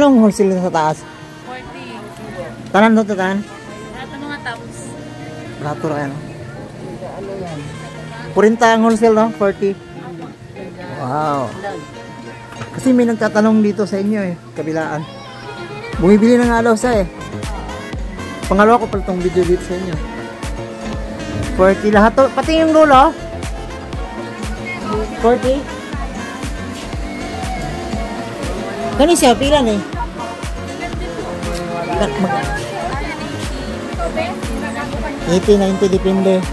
Magkano ang wholesale sa taas? 40. Tanan to tanan? Lahat ng mga tops. Rato ra ano? 40 ang wholesale no? 40. Wow. Kasi may nagtatanong dito sa inyo eh, kabilaan. Bumibili ng alaw sa eh. Pangalawa ko pala itong video dito sa inyo. 40 lahat to. Pati yung lulo. 40. Kani siya, pilan eh. 80-90 depende. 80-90.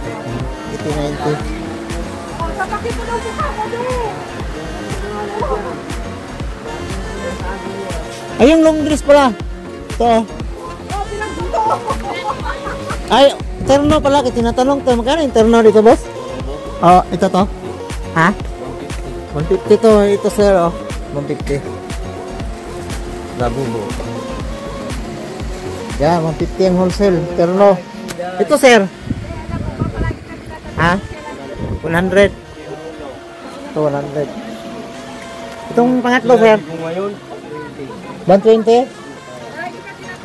Ay, yung long dress pala. Ito. Ay, terno pala. Tinatanong to. Magkano yung terno dito, boss? Oh, ito to. Ha? 150 to. Ito, sir, oh. 150. Labubo. Yan, 150 ang wholesale. Terno. Ito, sir. Ha? 100. Ito, 100. Itong pangatlo, sir. 120?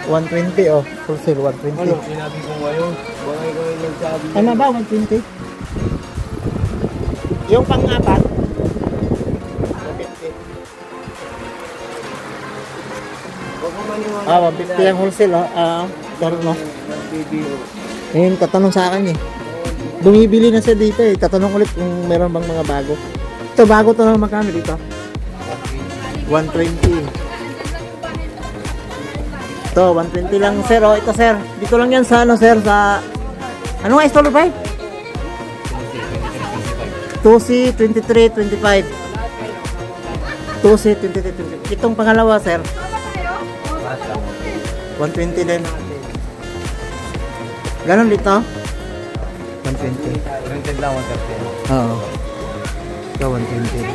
120, oh. Wholesale, 120. Ano, sinabi ko ngayon. Bakit ko yung nagsabi? Tama ba, 120? Yung pang-apat? 150. Ah, 150 ang wholesale, oh. Terno. Ngayon, tatanong sa akin eh. Bumibili na siya dito eh. Tatanong ulit kung meron bang mga bago. Ito, bago to na magkano dito? 120. Ito, 120 lang, sir. Oh, ito, sir. Dito lang yan sa, ano, sir, sa... Ano nga, installer 5? 2C, 23, 25. 2C, 23, 25. Itong pangalawa, sir. 120 din. Ganon dito? 120. 120 lang, 130. Oo. Ito, 120.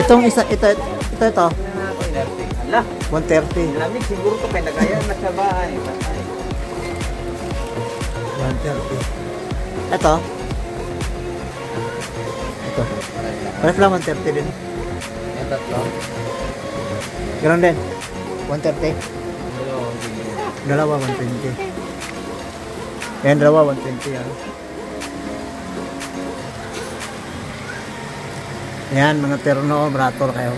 Itong isa, ito. 130. Lamig siguro to kaya nagaya na sa bahay. 130. Ito. Parang lang 130 din. Yung tatlo. Ganon din. 130. Dalawa 120. Yan, dalawa 120 yan. Yan, mga terno, brator kayo.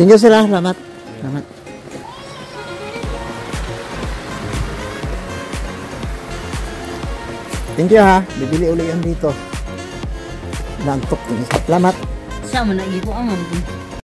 Thank you sila, salamat. Salamat. Thank you ha, bibili ulit yan dito. Nantok, salamat. Siya mo na ibo ang